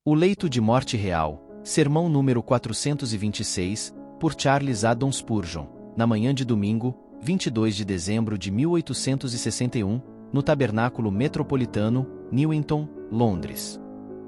O Leito de Morte Real, sermão número 426, por Charles Haddon Spurgeon, na manhã de domingo, 22 de dezembro de 1861, no Tabernáculo Metropolitano, Newington, Londres.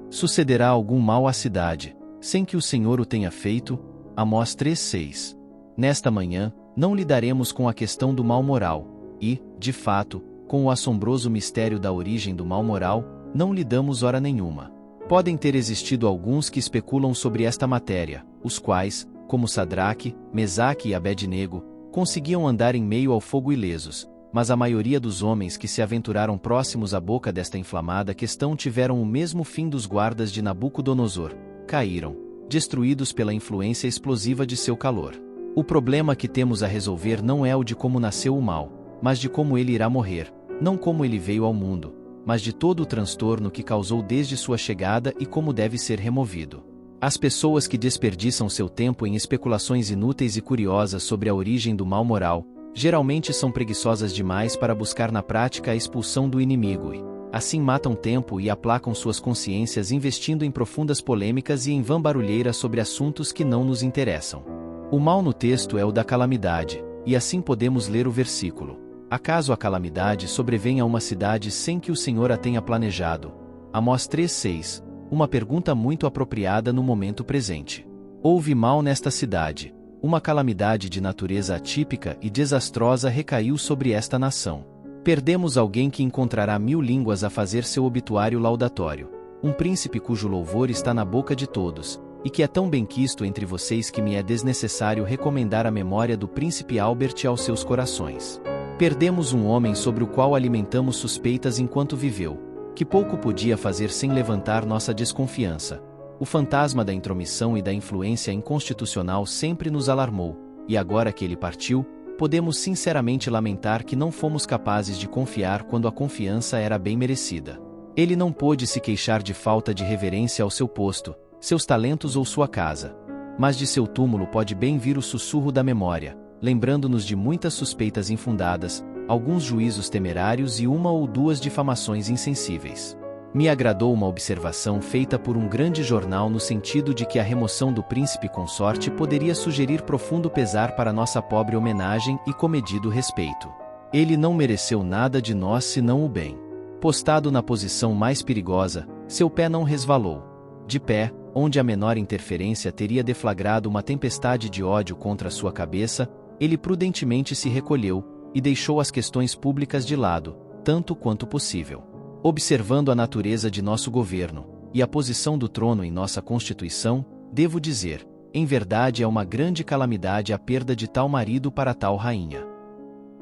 Sucederá algum mal à cidade, sem que o Senhor o tenha feito? Amós 3:6. Nesta manhã, não lidaremos com a questão do mal moral, e, de fato, com o assombroso mistério da origem do mal moral, não lidamos hora nenhuma. Podem ter existido alguns que especulam sobre esta matéria, os quais, como Sadraque, Mesaque e Abednego, conseguiam andar em meio ao fogo ilesos, mas a maioria dos homens que se aventuraram próximos à boca desta inflamada questão tiveram o mesmo fim dos guardas de Nabucodonosor: caíram, destruídos pela influência explosiva de seu calor. O problema que temos a resolver não é o de como nasceu o mal, mas de como ele irá morrer, não como ele veio ao mundo, mas de todo o transtorno que causou desde sua chegada e como deve ser removido. As pessoas que desperdiçam seu tempo em especulações inúteis e curiosas sobre a origem do mal moral, geralmente são preguiçosas demais para buscar na prática a expulsão do inimigo e, assim, matam tempo e aplacam suas consciências investindo em profundas polêmicas e em vã barulheira sobre assuntos que não nos interessam. O mal no texto é o da calamidade, e assim podemos ler o versículo: acaso a calamidade sobrevém a uma cidade sem que o Senhor a tenha planejado? Amós 3:6, uma pergunta muito apropriada no momento presente. Houve mal nesta cidade. Uma calamidade de natureza atípica e desastrosa recaiu sobre esta nação. Perdemos alguém que encontrará 1000 línguas a fazer seu obituário laudatório. Um príncipe cujo louvor está na boca de todos, e que é tão benquisto entre vocês que me é desnecessário recomendar a memória do príncipe Albert aos seus corações. Perdemos um homem sobre o qual alimentamos suspeitas enquanto viveu, que pouco podia fazer sem levantar nossa desconfiança. O fantasma da intromissão e da influência inconstitucional sempre nos alarmou, e agora que ele partiu, podemos sinceramente lamentar que não fomos capazes de confiar quando a confiança era bem merecida. Ele não pôde se queixar de falta de reverência ao seu posto, seus talentos ou sua casa. Mas de seu túmulo pode bem vir o sussurro da memória, lembrando-nos de muitas suspeitas infundadas, alguns juízos temerários e uma ou duas difamações insensíveis. Me agradou uma observação feita por um grande jornal no sentido de que a remoção do príncipe consorte poderia sugerir profundo pesar para nossa pobre homenagem e comedido respeito. Ele não mereceu nada de nós senão o bem. Postado na posição mais perigosa, seu pé não resvalou. De pé, onde a menor interferência teria deflagrado uma tempestade de ódio contra sua cabeça, ele prudentemente se recolheu, e deixou as questões públicas de lado, tanto quanto possível. Observando a natureza de nosso governo, e a posição do trono em nossa Constituição, devo dizer, em verdade é uma grande calamidade a perda de tal marido para tal rainha.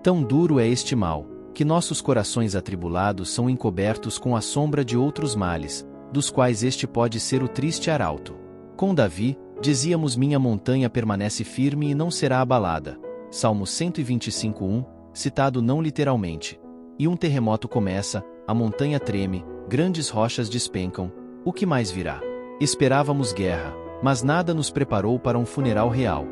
Tão duro é este mal, que nossos corações atribulados são encobertos com a sombra de outros males, dos quais este pode ser o triste arauto. Com Davi, dizíamos: minha montanha permanece firme e não será abalada. Salmo 125:1, citado não literalmente. E um terremoto começa, a montanha treme, grandes rochas despencam, o que mais virá? Esperávamos guerra, mas nada nos preparou para um funeral real.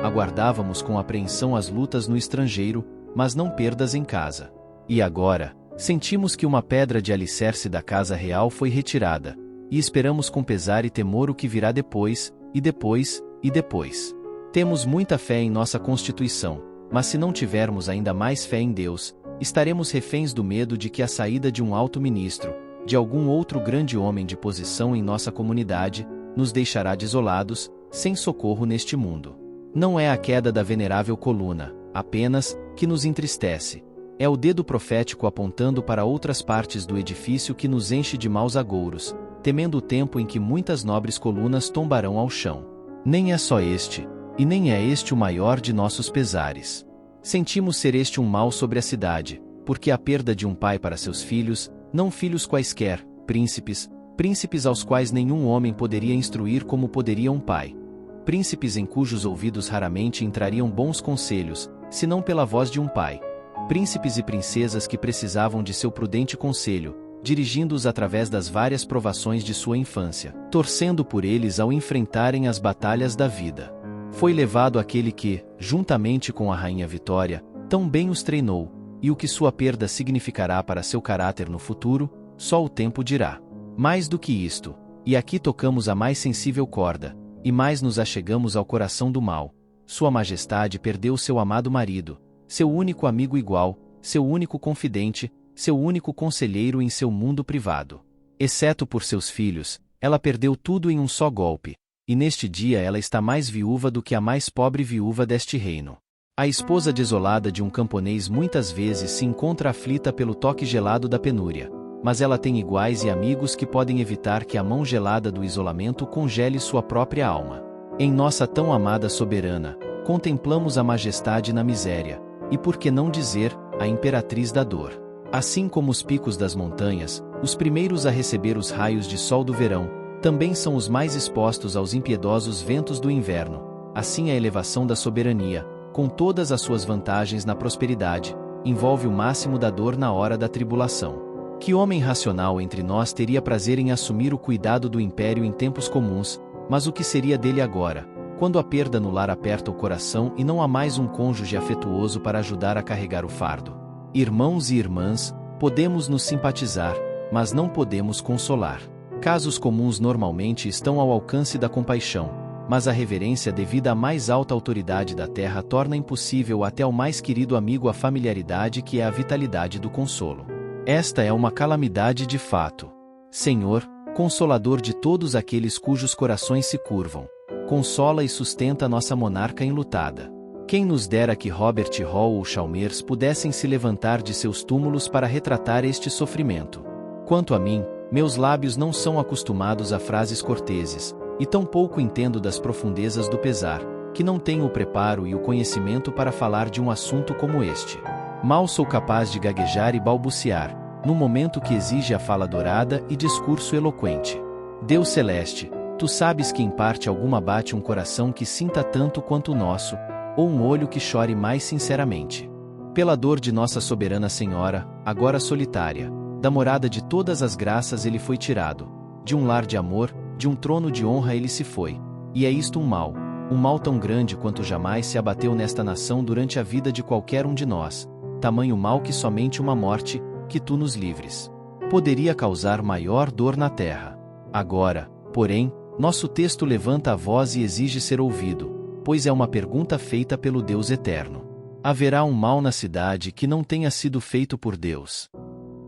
Aguardávamos com apreensão as lutas no estrangeiro, mas não perdas em casa. E agora, sentimos que uma pedra de alicerce da casa real foi retirada, e esperamos com pesar e temor o que virá depois, e depois, e depois. Temos muita fé em nossa Constituição, mas se não tivermos ainda mais fé em Deus, estaremos reféns do medo de que a saída de um alto ministro, de algum outro grande homem de posição em nossa comunidade, nos deixará desolados, sem socorro neste mundo. Não é a queda da venerável coluna, apenas, que nos entristece. É o dedo profético apontando para outras partes do edifício que nos enche de maus agouros, temendo o tempo em que muitas nobres colunas tombarão ao chão. Nem é só este, e nem é este o maior de nossos pesares. Sentimos ser este um mal sobre a cidade, porque a perda de um pai para seus filhos, não filhos quaisquer, príncipes aos quais nenhum homem poderia instruir como poderia um pai. Príncipes em cujos ouvidos raramente entrariam bons conselhos, senão pela voz de um pai. Príncipes e princesas que precisavam de seu prudente conselho, dirigindo-os através das várias provações de sua infância, torcendo por eles ao enfrentarem as batalhas da vida. Foi levado aquele que, juntamente com a rainha Vitória, tão bem os treinou, e o que sua perda significará para seu caráter no futuro, só o tempo dirá. Mais do que isto, E aqui tocamos a mais sensível corda, e mais nos achegamos ao coração do mal. Sua Majestade perdeu seu amado marido, seu único amigo igual, seu único confidente, seu único conselheiro em seu mundo privado. Exceto por seus filhos, ela perdeu tudo em um só golpe, e neste dia ela está mais viúva do que a mais pobre viúva deste reino. A esposa desolada de um camponês muitas vezes se encontra aflita pelo toque gelado da penúria, mas ela tem iguais e amigos que podem evitar que a mão gelada do isolamento congele sua própria alma. Em nossa tão amada soberana, contemplamos a majestade na miséria, e por que não dizer, a imperatriz da dor. Assim como os picos das montanhas, os primeiros a receber os raios de sol do verão, também são os mais expostos aos impiedosos ventos do inverno, assim a elevação da soberania, com todas as suas vantagens na prosperidade, envolve o máximo da dor na hora da tribulação. Que homem racional entre nós teria prazer em assumir o cuidado do império em tempos comuns, mas o que seria dele agora, quando a perda no lar aperta o coração e não há mais um cônjuge afetuoso para ajudar a carregar o fardo? Irmãos e irmãs, podemos nos simpatizar, mas não podemos consolar. Casos comuns normalmente estão ao alcance da compaixão, mas a reverência devida à mais alta autoridade da terra torna impossível até ao mais querido amigo a familiaridade que é a vitalidade do consolo. Esta é uma calamidade de fato. Senhor, Consolador de todos aqueles cujos corações se curvam, consola e sustenta nossa monarca enlutada. Quem nos dera que Robert Hall ou Chalmers pudessem se levantar de seus túmulos para retratar este sofrimento. Quanto a mim, meus lábios não são acostumados a frases corteses, e tampouco entendo das profundezas do pesar, que não tenho o preparo e o conhecimento para falar de um assunto como este. Mal sou capaz de gaguejar e balbuciar, num momento que exige a fala dourada e discurso eloquente. Deus celeste, tu sabes que em parte alguma bate um coração que sinta tanto quanto o nosso, ou um olho que chore mais sinceramente. Pela dor de Nossa Soberana Senhora, agora solitária, da morada de todas as graças ele foi tirado, de um lar de amor, de um trono de honra ele se foi, e é isto um mal tão grande quanto jamais se abateu nesta nação durante a vida de qualquer um de nós, tamanho mal que somente uma morte, que tu nos livres, poderia causar maior dor na terra. Agora, porém, nosso texto levanta a voz e exige ser ouvido, pois é uma pergunta feita pelo Deus eterno. Haverá um mal na cidade que não tenha sido feito por Deus?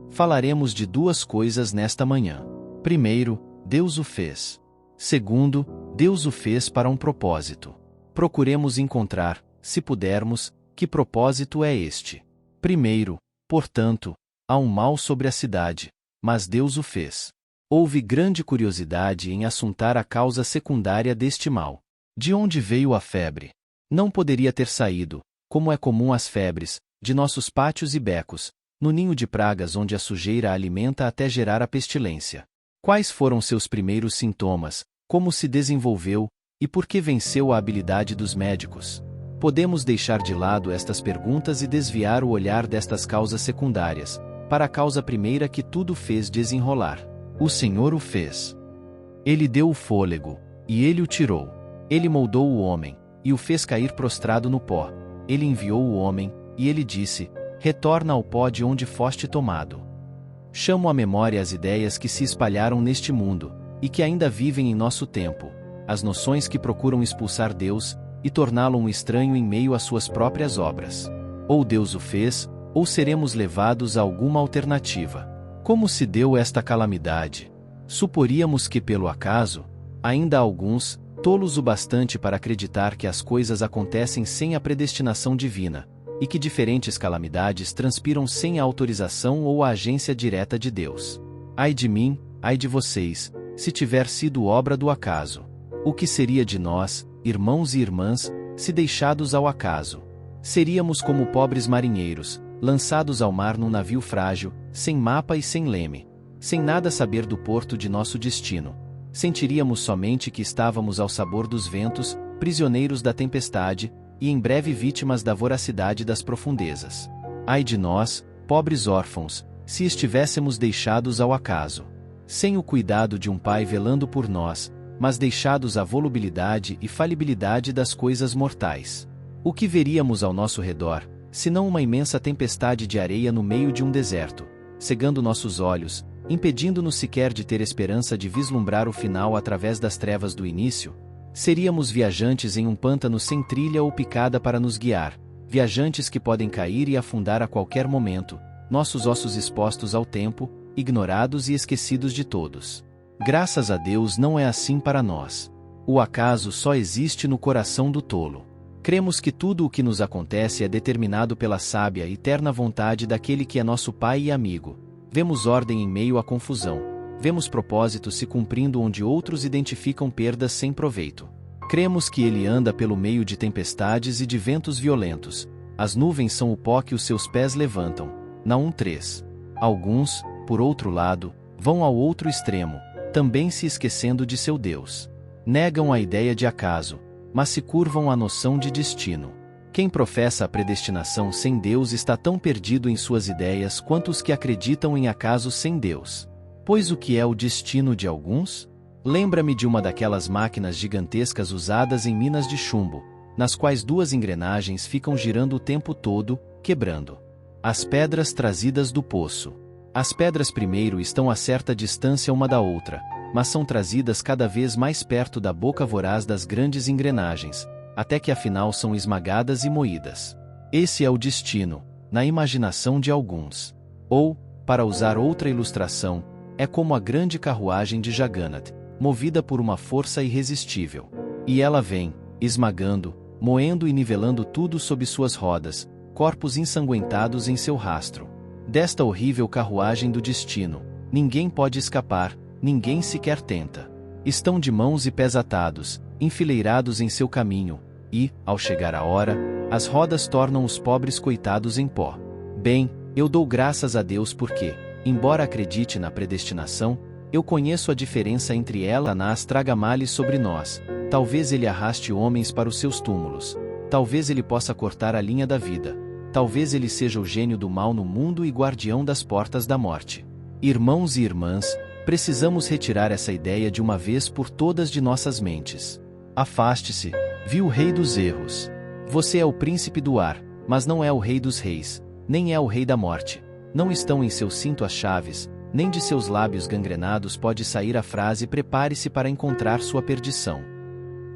Falaremos de duas coisas nesta manhã. Primeiro, Deus o fez. Segundo, Deus o fez para um propósito. Procuremos encontrar, se pudermos, que propósito é este. Primeiro, portanto, há um mal sobre a cidade, mas Deus o fez. Houve grande curiosidade em assuntar a causa secundária deste mal. De onde veio a febre? Não poderia ter saído, como é comum às febres, de nossos pátios e becos, no ninho de pragas onde a sujeira alimenta até gerar a pestilência. Quais foram seus primeiros sintomas, como se desenvolveu, e por que venceu a habilidade dos médicos? Podemos deixar de lado estas perguntas e desviar o olhar destas causas secundárias, para a causa primeira que tudo fez desenrolar. O Senhor o fez. Ele deu o fôlego, e ele o tirou. Ele moldou o homem, e o fez cair prostrado no pó. Ele enviou o homem, e ele disse: retorna ao pó de onde foste tomado. Chamo à memória as ideias que se espalharam neste mundo, e que ainda vivem em nosso tempo, as noções que procuram expulsar Deus, e torná-lo um estranho em meio às suas próprias obras. Ou Deus o fez, ou seremos levados a alguma alternativa. Como se deu esta calamidade? Suporíamos que pelo acaso, ainda há alguns, tolos o bastante para acreditar que as coisas acontecem sem a predestinação divina, e que diferentes calamidades transpiram sem a autorização ou a agência direta de Deus. Ai de mim, ai de vocês, se tiver sido obra do acaso. O que seria de nós, irmãos e irmãs, se deixados ao acaso? Seríamos como pobres marinheiros, lançados ao mar num navio frágil, sem mapa e sem leme, sem nada saber do porto de nosso destino. Sentiríamos somente que estávamos ao sabor dos ventos, prisioneiros da tempestade, e em breve vítimas da voracidade das profundezas. Ai de nós, pobres órfãos, se estivéssemos deixados ao acaso, sem o cuidado de um pai velando por nós, mas deixados à volubilidade e falibilidade das coisas mortais. O que veríamos ao nosso redor, senão uma imensa tempestade de areia no meio de um deserto, cegando nossos olhos, impedindo-nos sequer de ter esperança de vislumbrar o final através das trevas do início? Seríamos viajantes em um pântano sem trilha ou picada para nos guiar, viajantes que podem cair e afundar a qualquer momento, nossos ossos expostos ao tempo, ignorados e esquecidos de todos. Graças a Deus não é assim para nós. O acaso só existe no coração do tolo. Cremos que tudo o que nos acontece é determinado pela sábia e eterna vontade daquele que é nosso Pai e amigo. Vemos ordem em meio à confusão. Vemos propósitos se cumprindo onde outros identificam perdas sem proveito. Cremos que ele anda pelo meio de tempestades e de ventos violentos. As nuvens são o pó que os seus pés levantam. Naum 3. Alguns, por outro lado, vão ao outro extremo, também se esquecendo de seu Deus. Negam a ideia de acaso, mas se curvam à noção de destino. Quem professa a predestinação sem Deus está tão perdido em suas ideias quanto os que acreditam em acaso sem Deus. Pois o que é o destino de alguns? Lembra-me de uma daquelas máquinas gigantescas usadas em minas de chumbo, nas quais duas engrenagens ficam girando o tempo todo, quebrando as pedras trazidas do poço. As pedras primeiro estão a certa distância uma da outra, mas são trazidas cada vez mais perto da boca voraz das grandes engrenagens, até que afinal são esmagadas e moídas. Esse é o destino, na imaginação de alguns. Ou, para usar outra ilustração, é como a grande carruagem de Jagannath, movida por uma força irresistível. E ela vem, esmagando, moendo e nivelando tudo sob suas rodas, corpos ensanguentados em seu rastro. Desta horrível carruagem do destino, ninguém pode escapar, ninguém sequer tenta. Estão de mãos e pés atados, enfileirados em seu caminho, e, ao chegar a hora, as rodas tornam os pobres coitados em pó. Bem, eu dou graças a Deus porque, embora acredite na predestinação, eu conheço a diferença entre ela e Satanás traga males sobre nós. Talvez ele arraste homens para os seus túmulos. Talvez ele possa cortar a linha da vida. Talvez ele seja o gênio do mal no mundo e guardião das portas da morte. Irmãos e irmãs, precisamos retirar essa ideia de uma vez por todas de nossas mentes. Afaste-se, viu o rei dos erros. Você é o príncipe do ar, mas não é o rei dos reis, nem é o rei da morte. Não estão em seu cinto as chaves, nem de seus lábios gangrenados pode sair a frase prepare-se para encontrar sua perdição.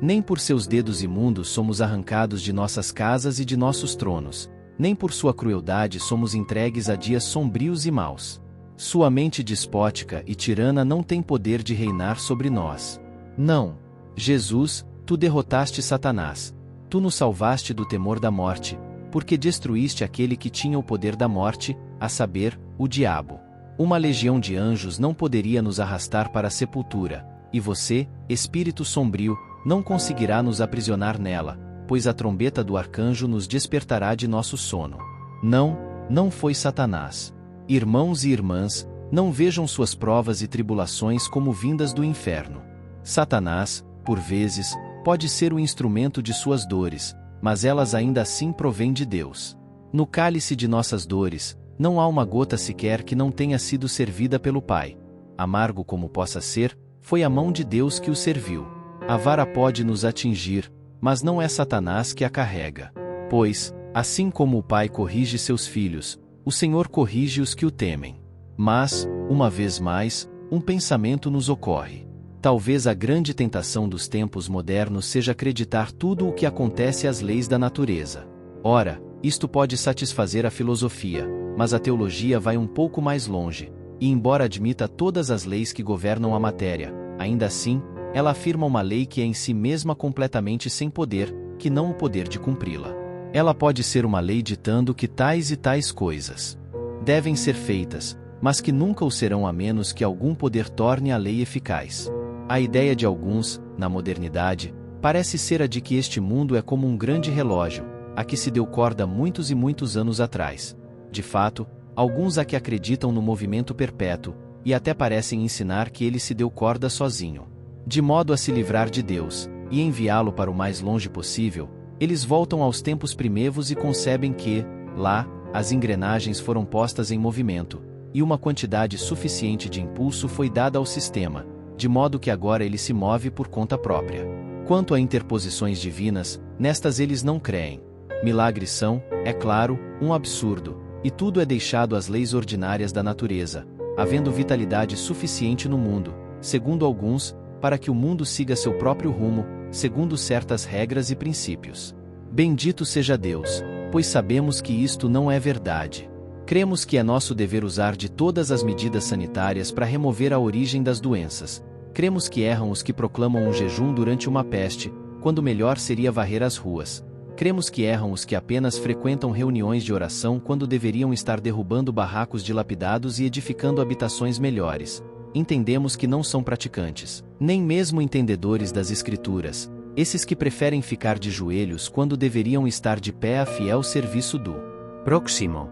Nem por seus dedos imundos somos arrancados de nossas casas e de nossos tronos, nem por sua crueldade somos entregues a dias sombrios e maus. Sua mente despótica e tirana não tem poder de reinar sobre nós. Não. Jesus, tu derrotaste Satanás. Tu nos salvaste do temor da morte, porque destruíste aquele que tinha o poder da morte, a saber, o diabo. Uma legião de anjos não poderia nos arrastar para a sepultura, e você, espírito sombrio, não conseguirá nos aprisionar nela, pois a trombeta do arcanjo nos despertará de nosso sono. Não, não foi Satanás. Irmãos e irmãs, não vejam suas provas e tribulações como vindas do inferno. Satanás, por vezes, pode ser o instrumento de suas dores, mas elas ainda assim provêm de Deus. No cálice de nossas dores, não há uma gota sequer que não tenha sido servida pelo Pai. Amargo como possa ser, foi a mão de Deus que o serviu. A vara pode nos atingir, mas não é Satanás que a carrega. Pois, assim como o Pai corrige seus filhos, o Senhor corrige os que o temem. Mas, uma vez mais, um pensamento nos ocorre. Talvez a grande tentação dos tempos modernos seja acreditar tudo o que acontece às leis da natureza. Ora, isto pode satisfazer a filosofia, mas a teologia vai um pouco mais longe, e embora admita todas as leis que governam a matéria, ainda assim, ela afirma uma lei que é em si mesma completamente sem poder, que não o poder de cumpri-la. Ela pode ser uma lei ditando que tais e tais coisas devem ser feitas, mas que nunca o serão a menos que algum poder torne a lei eficaz. A ideia de alguns, na modernidade, parece ser a de que este mundo é como um grande relógio, a que se deu corda muitos e muitos anos atrás. De fato, alguns há que acreditam no movimento perpétuo, e até parecem ensinar que ele se deu corda sozinho. De modo a se livrar de Deus, e enviá-lo para o mais longe possível, eles voltam aos tempos primevos e concebem que, lá, as engrenagens foram postas em movimento, e uma quantidade suficiente de impulso foi dada ao sistema, de modo que agora ele se move por conta própria. Quanto a interposições divinas, nestas eles não creem. Milagres são, é claro, um absurdo, e tudo é deixado às leis ordinárias da natureza, havendo vitalidade suficiente no mundo, segundo alguns, para que o mundo siga seu próprio rumo, segundo certas regras e princípios. Bendito seja Deus, pois sabemos que isto não é verdade. Cremos que é nosso dever usar de todas as medidas sanitárias para remover a origem das doenças. Cremos que erram os que proclamam um jejum durante uma peste, quando melhor seria varrer as ruas. Cremos que erram os que apenas frequentam reuniões de oração quando deveriam estar derrubando barracos dilapidados e edificando habitações melhores. Entendemos que não são praticantes, nem mesmo entendedores das Escrituras, esses que preferem ficar de joelhos quando deveriam estar de pé a fiel serviço do próximo.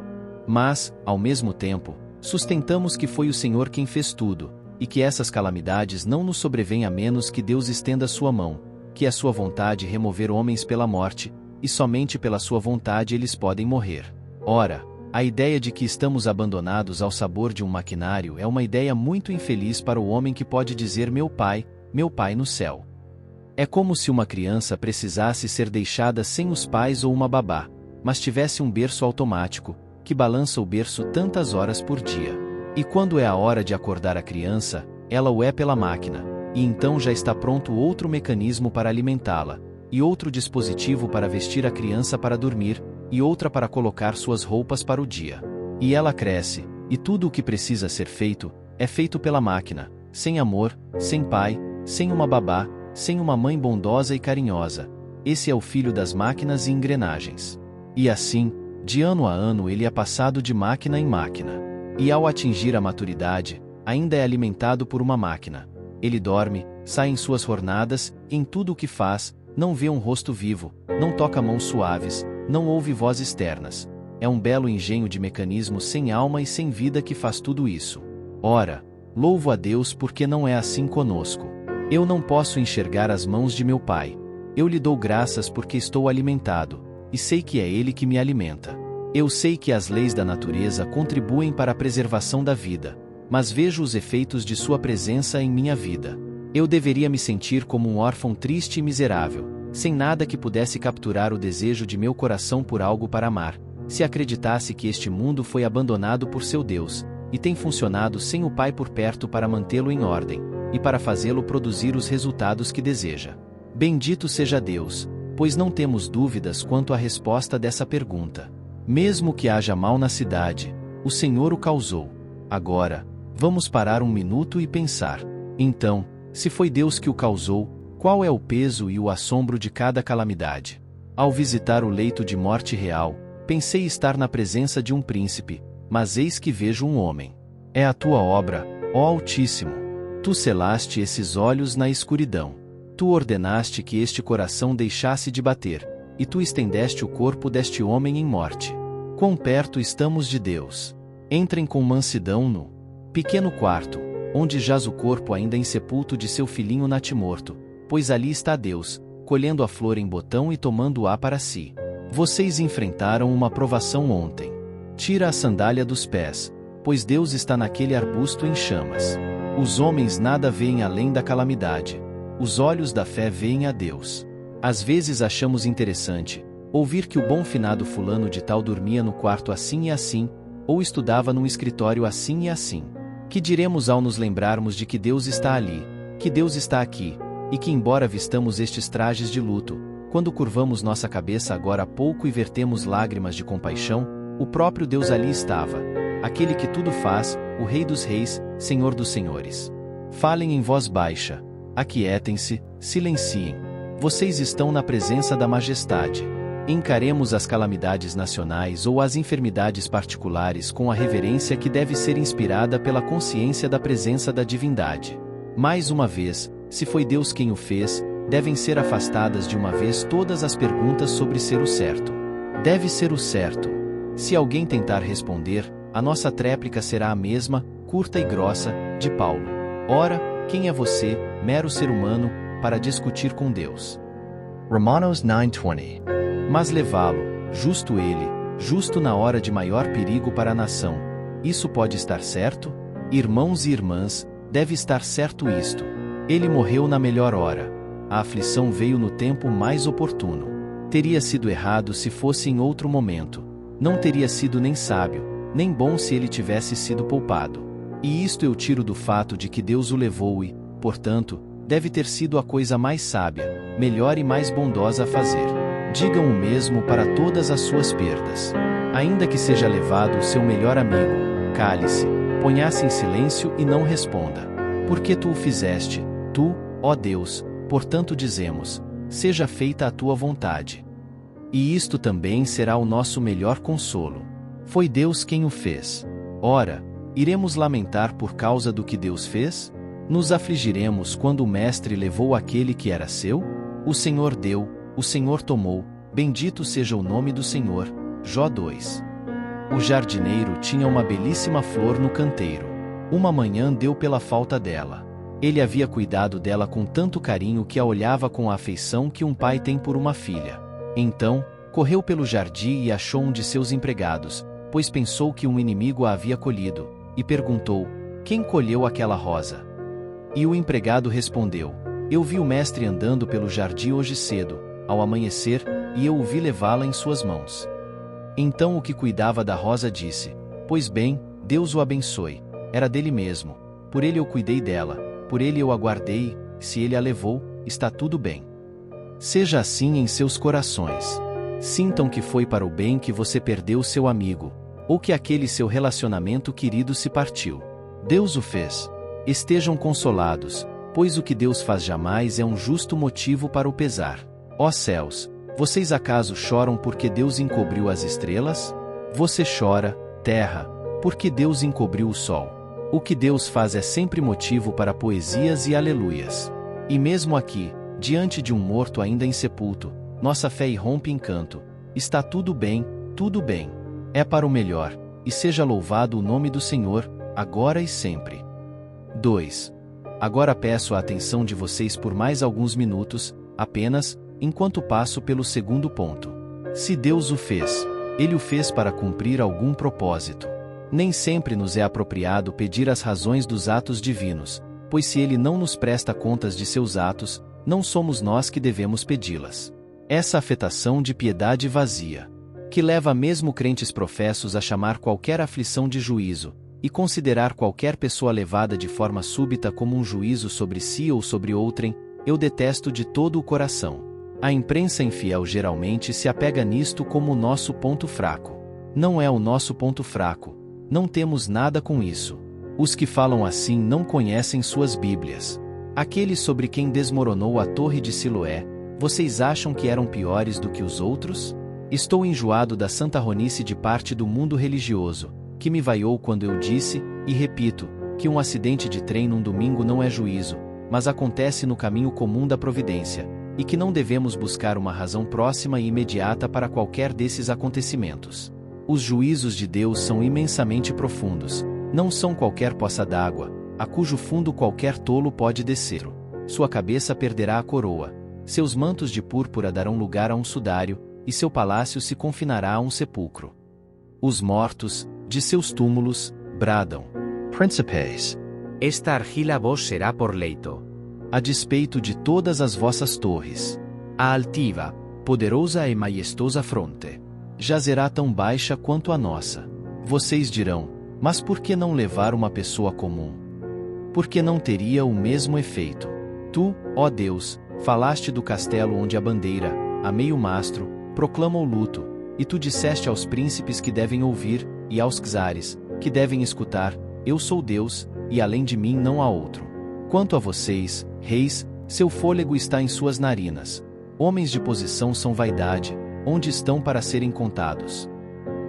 Mas, ao mesmo tempo, sustentamos que foi o Senhor quem fez tudo, e que essas calamidades não nos sobrevêm a menos que Deus estenda sua mão, que é sua vontade remover homens pela morte, e somente pela sua vontade eles podem morrer. Ora, a ideia de que estamos abandonados ao sabor de um maquinário é uma ideia muito infeliz para o homem que pode dizer meu pai no céu. É como se uma criança precisasse ser deixada sem os pais ou uma babá, mas tivesse um berço automático, que balança o berço tantas horas por dia. E quando é a hora de acordar a criança, ela o é pela máquina, e então já está pronto outro mecanismo para alimentá-la, e outro dispositivo para vestir a criança para dormir, e outra para colocar suas roupas para o dia. E ela cresce, e tudo o que precisa ser feito, é feito pela máquina, sem amor, sem pai, sem uma babá, sem uma mãe bondosa e carinhosa. Esse é o filho das máquinas e engrenagens. E assim, de ano a ano ele é passado de máquina em máquina. E ao atingir a maturidade, ainda é alimentado por uma máquina. Ele dorme, sai em suas jornadas, em tudo o que faz, não vê um rosto vivo, não toca mãos suaves, não ouve vozes externas. É um belo engenho de mecanismo sem alma e sem vida que faz tudo isso. Ora, louvo a Deus porque não é assim conosco. Eu não posso enxergar as mãos de meu Pai. Eu lhe dou graças porque estou alimentado, e sei que é Ele que me alimenta. Eu sei que as leis da natureza contribuem para a preservação da vida, mas vejo os efeitos de sua presença em minha vida. Eu deveria me sentir como um órfão triste e miserável, sem nada que pudesse capturar o desejo de meu coração por algo para amar, se acreditasse que este mundo foi abandonado por seu Deus, e tem funcionado sem o Pai por perto para mantê-lo em ordem, e para fazê-lo produzir os resultados que deseja. Bendito seja Deus, pois não temos dúvidas quanto à resposta dessa pergunta. Mesmo que haja mal na cidade, o Senhor o causou. Agora, vamos parar um minuto e pensar. Então, se foi Deus que o causou, qual é o peso e o assombro de cada calamidade? Ao visitar o leito de morte real, pensei estar na presença de um príncipe, mas eis que vejo um homem. É a tua obra, ó Altíssimo. Tu selaste esses olhos na escuridão. Tu ordenaste que este coração deixasse de bater, e tu estendeste o corpo deste homem em morte. Quão perto estamos de Deus! Entrem com mansidão no pequeno quarto, onde jaz o corpo ainda insepulto de seu filhinho natimorto, pois ali está Deus, colhendo a flor em botão e tomando-a para si. Vocês enfrentaram uma provação ontem. Tira a sandália dos pés, pois Deus está naquele arbusto em chamas. Os homens nada veem além da calamidade. Os olhos da fé veem a Deus. Às vezes achamos interessante ouvir que o bom finado fulano de tal dormia no quarto assim e assim, ou estudava num escritório assim e assim. Que diremos ao nos lembrarmos de que Deus está ali, que Deus está aqui, e que embora vistamos estes trajes de luto, quando curvamos nossa cabeça agora há pouco e vertemos lágrimas de compaixão, o próprio Deus ali estava, aquele que tudo faz, o Rei dos Reis, Senhor dos Senhores. Falem em voz baixa, aquietem-se, silenciem. Vocês estão na presença da majestade. Encaremos as calamidades nacionais ou as enfermidades particulares com a reverência que deve ser inspirada pela consciência da presença da divindade. Mais uma vez, se foi Deus quem o fez, devem ser afastadas de uma vez todas as perguntas sobre ser o certo. Deve ser o certo. Se alguém tentar responder, a nossa tréplica será a mesma, curta e grossa, de Paulo. Ora, quem é você, mero ser humano, para discutir com Deus? Romanos 9:20. Mas levá-lo, justo ele, justo na hora de maior perigo para a nação. Isso pode estar certo? Irmãos e irmãs, deve estar certo isto. Ele morreu na melhor hora. A aflição veio no tempo mais oportuno. Teria sido errado se fosse em outro momento. Não teria sido nem sábio, nem bom se ele tivesse sido poupado. E isto eu tiro do fato de que Deus o levou e, portanto, deve ter sido a coisa mais sábia, melhor e mais bondosa a fazer. Digam o mesmo para todas as suas perdas. Ainda que seja levado o seu melhor amigo, cale-se, ponha-se em silêncio e não responda. Porque tu o fizeste, tu, ó Deus, portanto dizemos, seja feita a tua vontade. E isto também será o nosso melhor consolo. Foi Deus quem o fez. Ora, iremos lamentar por causa do que Deus fez? Nos afligiremos quando o Mestre levou aquele que era seu? O Senhor deu, o Senhor tomou, bendito seja o nome do Senhor. Jó 2. O jardineiro tinha uma belíssima flor no canteiro. Uma manhã deu pela falta dela. Ele havia cuidado dela com tanto carinho que a olhava com a afeição que um pai tem por uma filha. Então, correu pelo jardim e achou um de seus empregados, pois pensou que um inimigo a havia colhido, e perguntou, quem colheu aquela rosa? E o empregado respondeu, eu vi o mestre andando pelo jardim hoje cedo, ao amanhecer, e eu o vi levá-la em suas mãos. Então o que cuidava da rosa disse, pois bem, Deus o abençoe, era dele mesmo, por ele eu cuidei dela, por ele eu a guardei, se ele a levou, está tudo bem. Seja assim em seus corações. Sintam que foi para o bem que você perdeu seu amigo, ou que aquele seu relacionamento querido se partiu. Deus o fez. Estejam consolados, pois o que Deus faz jamais é um justo motivo para o pesar. Ó céus, vocês acaso choram porque Deus encobriu as estrelas? Você chora, terra, porque Deus encobriu o sol. O que Deus faz é sempre motivo para poesias e aleluias. E mesmo aqui, diante de um morto ainda insepulto, nossa fé irrompe em canto. Está tudo bem, tudo bem. É para o melhor, e seja louvado o nome do Senhor, agora e sempre. 2. Agora peço a atenção de vocês por mais alguns minutos, apenas, enquanto passo pelo segundo ponto. Se Deus o fez, Ele o fez para cumprir algum propósito. Nem sempre nos é apropriado pedir as razões dos atos divinos, pois se Ele não nos presta contas de seus atos, não somos nós que devemos pedi-las. Essa afetação de piedade vazia, que leva mesmo crentes professos a chamar qualquer aflição de juízo, e considerar qualquer pessoa levada de forma súbita como um juízo sobre si ou sobre outrem, eu detesto de todo o coração. A imprensa infiel geralmente se apega nisto como o nosso ponto fraco. Não é o nosso ponto fraco. Não temos nada com isso. Os que falam assim não conhecem suas Bíblias. Aqueles sobre quem desmoronou a torre de Siloé, vocês acham que eram piores do que os outros? Estou enjoado da santarronice de parte do mundo religioso, que me vaiou quando eu disse, e repito, que um acidente de trem num domingo não é juízo, mas acontece no caminho comum da providência, e que não devemos buscar uma razão próxima e imediata para qualquer desses acontecimentos. Os juízos de Deus são imensamente profundos, não são qualquer poça d'água, a cujo fundo qualquer tolo pode descer. Sua cabeça perderá a coroa, seus mantos de púrpura darão lugar a um sudário, e seu palácio se confinará a um sepulcro. Os mortos, de seus túmulos, bradam: Príncipes, esta argila vos será por leito. A despeito de todas as vossas torres, a altiva, poderosa e majestosa fronte, jazerá tão baixa quanto a nossa. Vocês dirão, mas por que não levar uma pessoa comum? Porque não teria o mesmo efeito. Tu, ó Deus, falaste do castelo onde a bandeira, a meio mastro, proclama o luto, e tu disseste aos príncipes que devem ouvir, e aos czares, que devem escutar, eu sou Deus, e além de mim não há outro. Quanto a vocês, reis, seu fôlego está em suas narinas. Homens de posição são vaidade, onde estão para serem contados.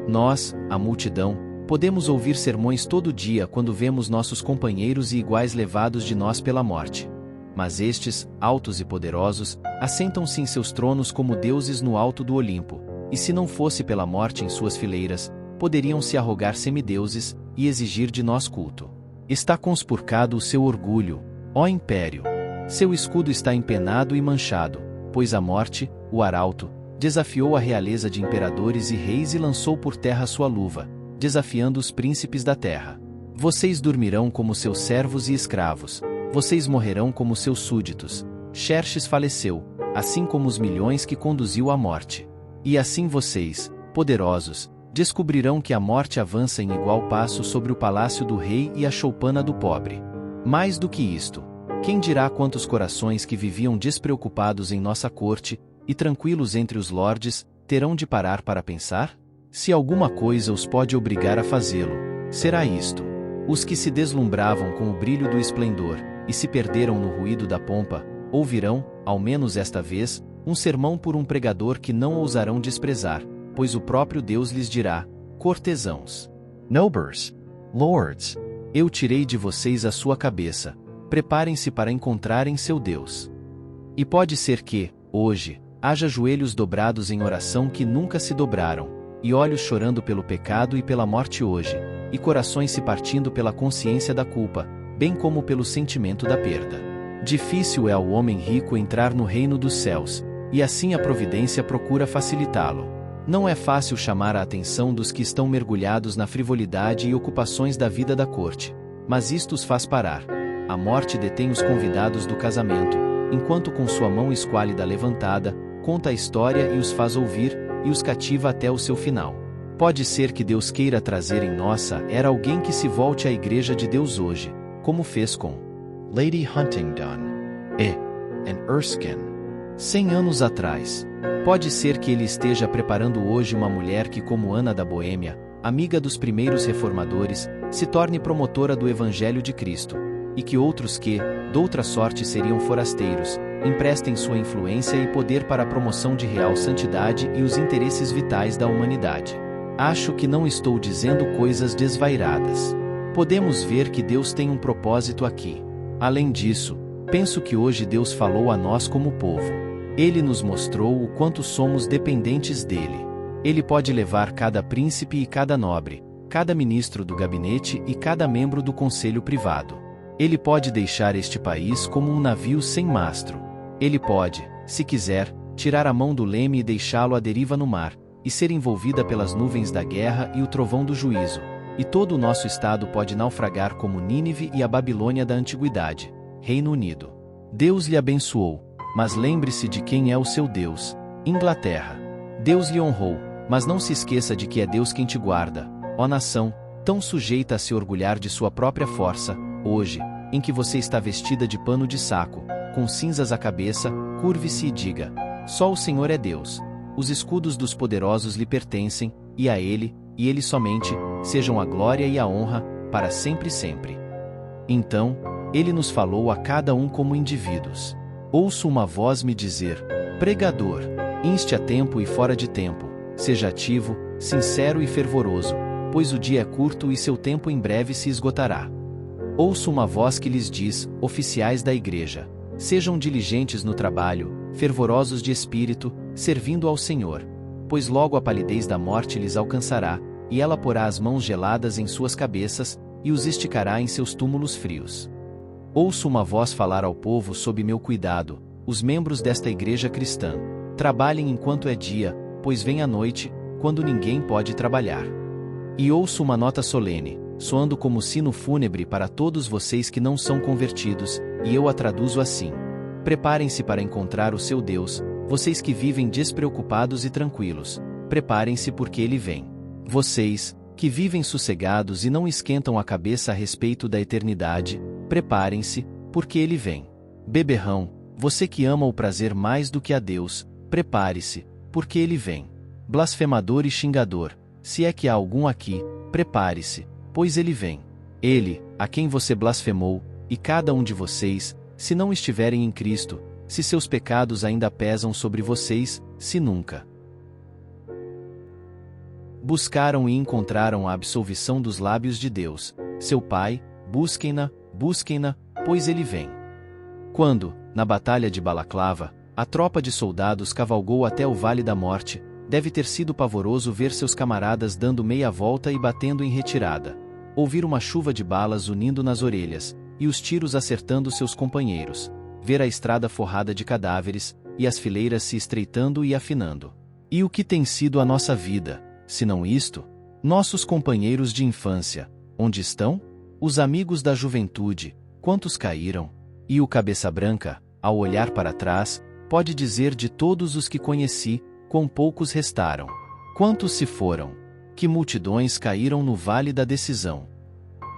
Nós, a multidão, podemos ouvir sermões todo dia quando vemos nossos companheiros e iguais levados de nós pela morte. Mas estes, altos e poderosos, assentam-se em seus tronos como deuses no alto do Olimpo, e se não fosse pela morte em suas fileiras, poderiam se arrogar semideuses e exigir de nós culto. Está conspurcado o seu orgulho, ó império. Seu escudo está empenado e manchado, pois a morte, o arauto, desafiou a realeza de imperadores e reis e lançou por terra sua luva, desafiando os príncipes da terra. Vocês dormirão como seus servos e escravos, vocês morrerão como seus súditos. Xerxes faleceu, assim como os milhões que conduziu à morte. E assim vocês, poderosos, descobrirão que a morte avança em igual passo sobre o palácio do rei e a choupana do pobre. Mais do que isto, quem dirá quantos corações que viviam despreocupados em nossa corte, e tranquilos entre os lordes, terão de parar para pensar? Se alguma coisa os pode obrigar a fazê-lo, será isto. Os que se deslumbravam com o brilho do esplendor, e se perderam no ruído da pompa, ouvirão, ao menos esta vez, um sermão por um pregador que não ousarão desprezar, pois o próprio Deus lhes dirá: cortesãos, nobles, lords, eu tirei de vocês a sua cabeça, preparem-se para encontrarem seu Deus. E pode ser que, hoje, haja joelhos dobrados em oração que nunca se dobraram, e olhos chorando pelo pecado e pela morte hoje, e corações se partindo pela consciência da culpa, bem como pelo sentimento da perda. Difícil é ao homem rico entrar no reino dos céus, e assim a providência procura facilitá-lo. Não é fácil chamar a atenção dos que estão mergulhados na frivolidade e ocupações da vida da corte, mas isto os faz parar. A morte detém os convidados do casamento, enquanto com sua mão esquálida levantada, conta a história e os faz ouvir, e os cativa até o seu final. Pode ser que Deus queira trazer em nossa era alguém que se volte à Igreja de Deus hoje, como fez com Lady Huntingdon e Anne Erskine 100 anos atrás. Pode ser que ele esteja preparando hoje uma mulher que, como Ana da Boêmia, amiga dos primeiros reformadores, se torne promotora do Evangelho de Cristo, e que outros que, doutra sorte seriam forasteiros, emprestem sua influência e poder para a promoção de real santidade e os interesses vitais da humanidade. Acho que não estou dizendo coisas desvairadas. Podemos ver que Deus tem um propósito aqui. Além disso, penso que hoje Deus falou a nós como povo. Ele nos mostrou o quanto somos dependentes dele. Ele pode levar cada príncipe e cada nobre, cada ministro do gabinete e cada membro do conselho privado. Ele pode deixar este país como um navio sem mastro. Ele pode, se quiser, tirar a mão do leme e deixá-lo à deriva no mar, e ser envolvida pelas nuvens da guerra e o trovão do juízo. E todo o nosso estado pode naufragar como Nínive e a Babilônia da antiguidade, Reino Unido. Deus lhe abençoou, mas lembre-se de quem é o seu Deus, Inglaterra. Deus lhe honrou, mas não se esqueça de que é Deus quem te guarda, ó nação, tão sujeita a se orgulhar de sua própria força, hoje, em que você está vestida de pano de saco, com cinzas à cabeça, curve-se e diga: só o Senhor é Deus. Os escudos dos poderosos lhe pertencem, e a Ele, e Ele somente, sejam a glória e a honra, para sempre e sempre. Então, Ele nos falou a cada um como indivíduos. Ouço uma voz me dizer: pregador, inste a tempo e fora de tempo, seja ativo, sincero e fervoroso, pois o dia é curto e seu tempo em breve se esgotará. Ouço uma voz que lhes diz: oficiais da igreja, sejam diligentes no trabalho, fervorosos de espírito, servindo ao Senhor, pois logo a palidez da morte lhes alcançará, e ela porá as mãos geladas em suas cabeças, e os esticará em seus túmulos frios. Ouço uma voz falar ao povo sob meu cuidado: os membros desta igreja cristã, trabalhem enquanto é dia, pois vem a noite, quando ninguém pode trabalhar. E ouço uma nota solene, soando como sino fúnebre para todos vocês que não são convertidos, e eu a traduzo assim: preparem-se para encontrar o seu Deus, vocês que vivem despreocupados e tranquilos, preparem-se porque ele vem. Vocês, que vivem sossegados e não esquentam a cabeça a respeito da eternidade, preparem-se, porque ele vem. Beberrão, você que ama o prazer mais do que a Deus, prepare-se, porque ele vem. Blasfemador e xingador, se é que há algum aqui, prepare-se, pois ele vem. Ele, a quem você blasfemou, e cada um de vocês, se não estiverem em Cristo, se seus pecados ainda pesam sobre vocês, se nunca buscaram e encontraram a absolvição dos lábios de Deus, seu Pai, busquem-na, pois ele vem. Quando, na batalha de Balaclava, a tropa de soldados cavalgou até o Vale da Morte, deve ter sido pavoroso ver seus camaradas dando meia volta e batendo em retirada. Ouvir uma chuva de balas unindo nas orelhas, e os tiros acertando seus companheiros. Ver a estrada forrada de cadáveres, e as fileiras se estreitando e afinando. E o que tem sido a nossa vida, se não isto? Nossos companheiros de infância, onde estão? Os amigos da juventude, quantos caíram? E o cabeça branca, ao olhar para trás, pode dizer de todos os que conheci, quão poucos restaram. Quantos se foram? que multidões caíram no vale da decisão.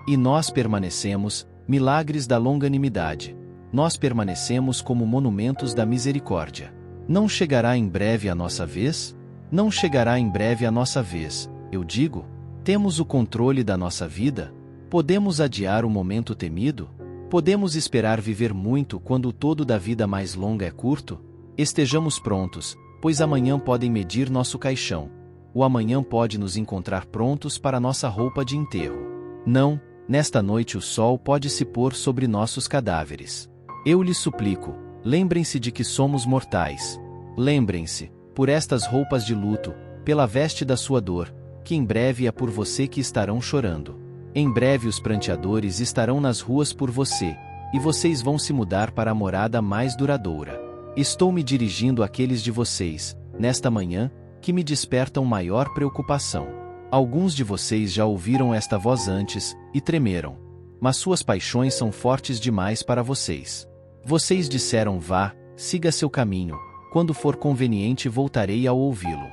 E nós permanecemos, milagres da longanimidade. Nós permanecemos como monumentos da misericórdia. Não chegará em breve a nossa vez? Não chegará em breve a nossa vez, eu digo? Temos o controle da nossa vida? Podemos adiar o momento temido? Podemos esperar viver muito quando o todo da vida mais longa é curto? Estejamos prontos, pois amanhã podem medir nosso caixão. O amanhã pode nos encontrar prontos para nossa roupa de enterro. Não, nesta noite o sol pode se pôr sobre nossos cadáveres. Eu lhes suplico, lembrem-se de que somos mortais. Lembrem-se, por estas roupas de luto, pela veste da sua dor, que em breve é por você que estarão chorando. Em breve os pranteadores estarão nas ruas por você, e vocês vão se mudar para a morada mais duradoura. Estou me dirigindo àqueles de vocês, nesta manhã, que me despertam maior preocupação. Alguns de vocês já ouviram esta voz antes, e tremeram. Mas suas paixões são fortes demais para vocês. Vocês disseram: vá, siga seu caminho, quando for conveniente voltarei a ouvi-lo.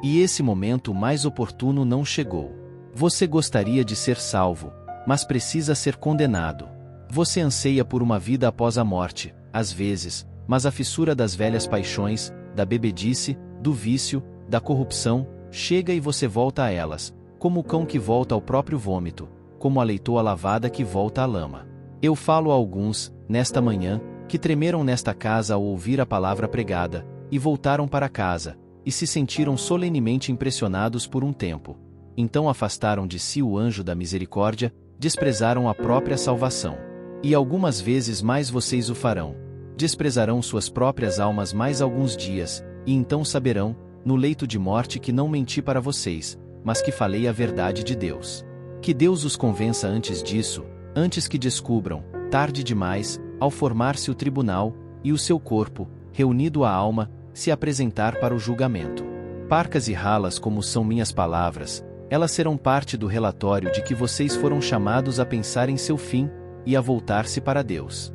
E esse momento mais oportuno não chegou. Você gostaria de ser salvo, mas precisa ser condenado. Você anseia por uma vida após a morte, às vezes, mas a fissura das velhas paixões, da bebedice, do vício, da corrupção, chega e você volta a elas, como o cão que volta ao próprio vômito, como a leitoa lavada que volta à lama. Eu falo a alguns, nesta manhã, que tremeram nesta casa ao ouvir a palavra pregada, e voltaram para casa, e se sentiram solenemente impressionados por um tempo. Então afastaram de si o anjo da misericórdia, desprezaram a própria salvação. E algumas vezes mais vocês o farão. Desprezarão suas próprias almas mais alguns dias, e então saberão, no leito de morte, que não menti para vocês, mas que falei a verdade de Deus. Que Deus os convença antes disso, antes que descubram, tarde demais, ao formar-se o tribunal, e o seu corpo, reunido à alma, se apresentar para o julgamento. Parcas e ralas como são minhas palavras, elas serão parte do relatório de que vocês foram chamados a pensar em seu fim, e a voltar-se para Deus.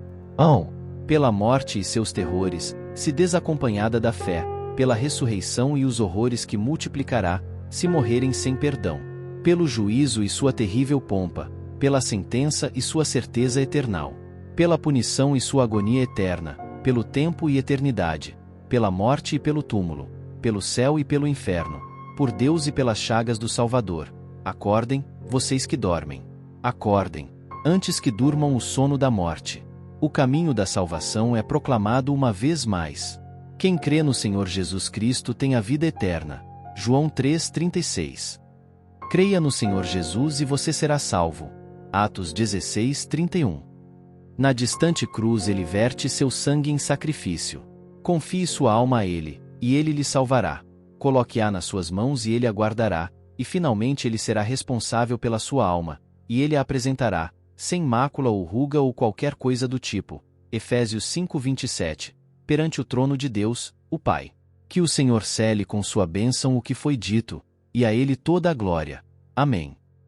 Pela morte e seus terrores, se desacompanhada da fé, pela ressurreição e os horrores que multiplicará, se morrerem sem perdão. Pelo juízo e sua terrível pompa, pela sentença e sua certeza eternal. Pela punição e sua agonia eterna, pelo tempo e eternidade, pela morte e pelo túmulo, pelo céu e pelo inferno, por Deus e pelas chagas do Salvador. Acordem, vocês que dormem. Acordem, antes que durmam o sono da morte. O caminho da salvação é proclamado uma vez mais. Quem crê no Senhor Jesus Cristo tem a vida eterna. João 3,36. Creia no Senhor Jesus e você será salvo. Atos 16:31. Na distante cruz ele verte seu sangue em sacrifício. Confie sua alma a ele, e ele lhe salvará. Coloque-a nas suas mãos e ele a guardará, e finalmente ele será responsável pela sua alma, e ele a apresentará, sem mácula ou ruga ou qualquer coisa do tipo. Efésios 5:27. Perante o trono de Deus, o Pai. Que o Senhor cele com sua bênção o que foi dito, e a ele toda a glória. Amém.